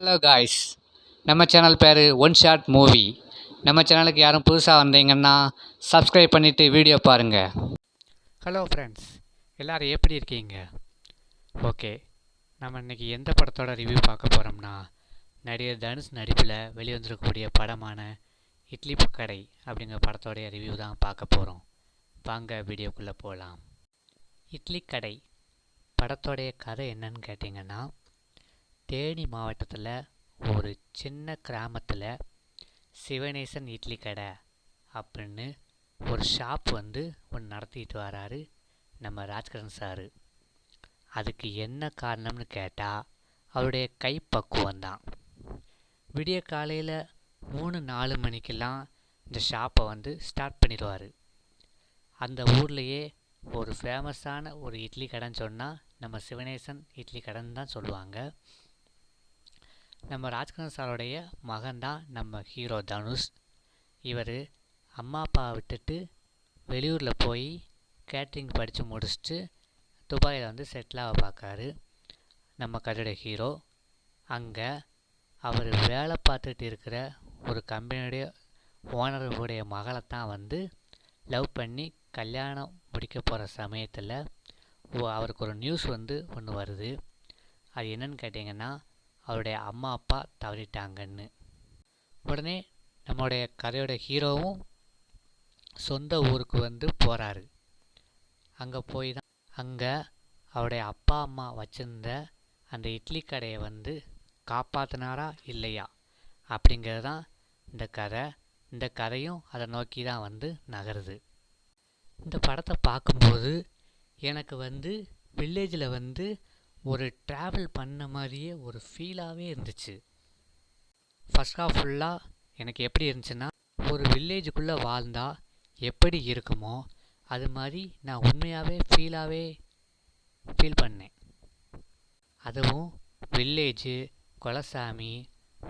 Hello guys, நம்ம channel பேர் one shot movie. நம்ம சேனலுக்கு யாரும் புதுசாக வந்தீங்கன்னா சப்ஸ்கிரைப் பண்ணிவிட்டு வீடியோ பாருங்கள். ஹலோ ஃப்ரெண்ட்ஸ், எல்லோரும் எப்படி இருக்கீங்க? ஓகே, நம்ம இன்றைக்கி எந்த படத்தோட ரிவ்யூ பார்க்க போகிறோம்னா, நடிகர் தனுஷ் நடிப்பில் வெளிவந்திருக்கக்கூடிய படமான இட்லி கடை அப்படிங்கிற படத்தோடைய ரிவ்யூ தான் பார்க்க போகிறோம். வாங்க வீடியோக்குள்ளே போகலாம். இட்லி கடை படத்தோடைய கதை என்னன்னு கேட்டிங்கன்னா, தேனி மாவட்டத்தில் ஒரு சின்ன கிராமத்தில் சிவனேசன் இட்லி கடை அப்படின்னு ஒரு ஷாப் ஒன்று நடத்திட்டு வராரு நம்ம ராஜ்கிரண் சாரு. அதுக்கு என்ன காரணம்னு கேட்டால் அவருடைய கைப்பக்குவம் தான். விடிய காலையில் 3-4 மணிக்கெல்லாம் இந்த ஷாப்பை ஸ்டார்ட் பண்ணிடுவார். அந்த ஊர்லேயே ஒரு ஃபேமஸான ஒரு இட்லி கடைன்னு சொன்னால் நம்ம சிவனேசன் இட்லி கடைன்னு தான் சொல்லுவாங்க. நம்ம ராஜ்கிரண் சாரோடைய மகன்தான் நம்ம ஹீரோ தனுஷ். இவர் அம்மா அப்பாவை விட்டுட்டு வெளியூரில் போய் கேட்ரிங் படித்து முடிச்சுட்டு துபாயில் செட்டிலாக பார்க்காரு நம்ம கதையோட ஹீரோ. அங்கே அவர் வேலை பார்த்துட்டு இருக்கிற ஒரு கம்பெனியுடைய ஓனருடைய மகளை தான் லவ் பண்ணி கல்யாணம் முடிக்க போகிற சமயத்தில் அவருக்கு ஒரு நியூஸ் ஒன்று வருது. அது என்னன்னு கேட்டிங்கன்னா, அவருடைய அம்மா அப்பா தவறிட்டாங்கன்னு. உடனே நம்மளுடைய கதையோட ஹீரோவும் சொந்த ஊருக்கு போகிறாரு. அங்கே போய் தான் அவருடைய அப்பா அம்மா வச்சுருந்த அந்த இட்லி கடையை காப்பாற்றினாரா இல்லையா அப்படிங்கிறது தான் இந்த கதை. இந்த கதையும் அதை நோக்கி தான் நகருது. இந்த படத்தை பார்க்கும்போது எனக்கு வில்லேஜில் ஒரு ட்ராவல் பண்ண மாதிரியே ஒரு ஃபீலாகவே இருந்துச்சு. ஃபர்ஸ்ட் ஹாஃப் ஃபுல்லாக எனக்கு எப்படி இருந்துச்சுன்னா, ஒரு வில்லேஜுக்குள்ளே வாழ்ந்தால் எப்படி இருக்குமோ அது மாதிரி நான் உண்மையாகவே ஃபீல் பண்ணேன். அதுவும் வில்லேஜு, குலசாமி,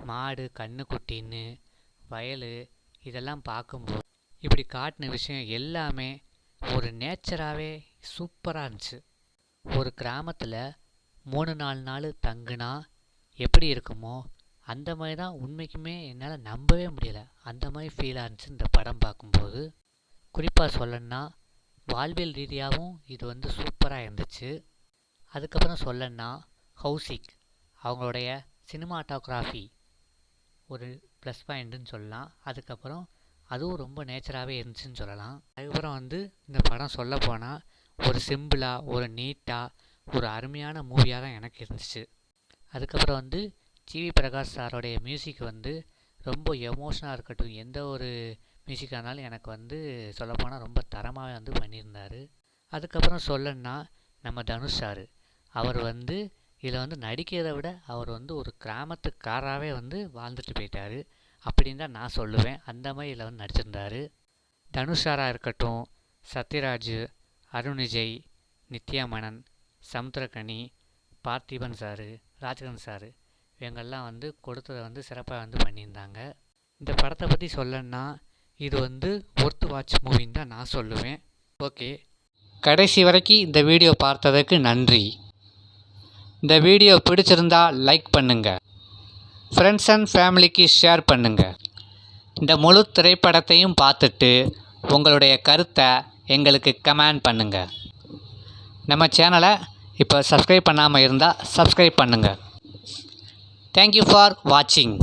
மாடு, கண்ணுக்குட்டின்னு, வயல் இதெல்லாம் பார்க்கும்போது இப்படி காட்டின விஷயம் எல்லாமே ஒரு நேச்சராகவே சூப்பராக இருந்துச்சு. ஒரு கிராமத்தில் 3-4 நாள் தங்குனா எப்படி இருக்குமோ அந்த மாதிரி தான் உண்மைக்குமே என்னால் நம்பவே முடியலை. அந்த மாதிரி ஃபீலாக இருந்துச்சு இந்த படம் பார்க்கும்போது. குறிப்பாக சொல்லணுன்னா வாழ்வியல் ரீதியாகவும் இது சூப்பராக இருந்துச்சு. அதுக்கப்புறம் சொல்லணுன்னா ஹவுசிக் அவங்களுடைய சினிமாட்டோகிராஃபி ஒரு ப்ளஸ் பாயிண்ட்டுன்னு சொல்லலாம். அதுக்கப்புறம் அதுவும் ரொம்ப நேச்சராகவே இருந்துச்சுன்னு சொல்லலாம். அதுக்கப்புறம் இந்த படம் சொல்ல போனால் ஒரு சிம்பிளாக, ஒரு நீட்டாக, ஒரு அருமையான மூவியாக தான் எனக்கு இருந்துச்சு. அதுக்கப்புறம் ஜிவி பிரகாஷ் சாரோடைய மியூசிக் ரொம்ப எமோஷனாக இருக்கட்டும், எந்த ஒரு மியூசிக்காக இருந்தாலும் எனக்கு சொல்லப்போனால் ரொம்ப தரமாக பண்ணியிருந்தார். அதுக்கப்புறம் சொல்லணுன்னா நம்ம தனுஷ் சார் அவர் இதில் நடிக்கிறதை விட அவர் ஒரு கிராமத்துக்காராகவே வாழ்ந்துட்டு போயிட்டார் அப்படின்னு தான் நான் சொல்லுவேன். அந்த மாதிரி இதில் நடிச்சிருந்தார். தனுஷ் சாராக இருக்கட்டும், சத்யராஜ், அருண் விஜய், நித்யா மேனன், சமுத்திரக்கனி, பார்த்திபன் சார், ராஜ்கிரண் சார் இவங்கெல்லாம் கொடுத்ததை சிறப்பாக பண்ணியிருந்தாங்க. இந்த படத்தை பற்றி சொல்லணுன்னா இது ஒர்த் வாட்ச் மூவின்னு தான் நான் சொல்லுவேன். ஓகே, கடைசி வரைக்கும் இந்த வீடியோ பார்த்ததுக்கு நன்றி. இந்த வீடியோ பிடிச்சிருந்தா லைக் பண்ணுங்கள், ஃப்ரெண்ட்ஸ் அண்ட் ஃபேமிலிக்கு ஷேர் பண்ணுங்கள். இந்த முழு திரைப்படத்தையும் பார்த்துட்டு உங்களுடைய கருத்தை எங்களுக்கு கமெண்ட் பண்ணுங்கள். நம்ம சேனலை இப்போ சப்ஸ்கிரைப் பண்ணாமல் இருந்தால் சப்ஸ்கிரைப் பண்ணுங்கள். தேங்க்யூ ஃபார் வாட்சிங்.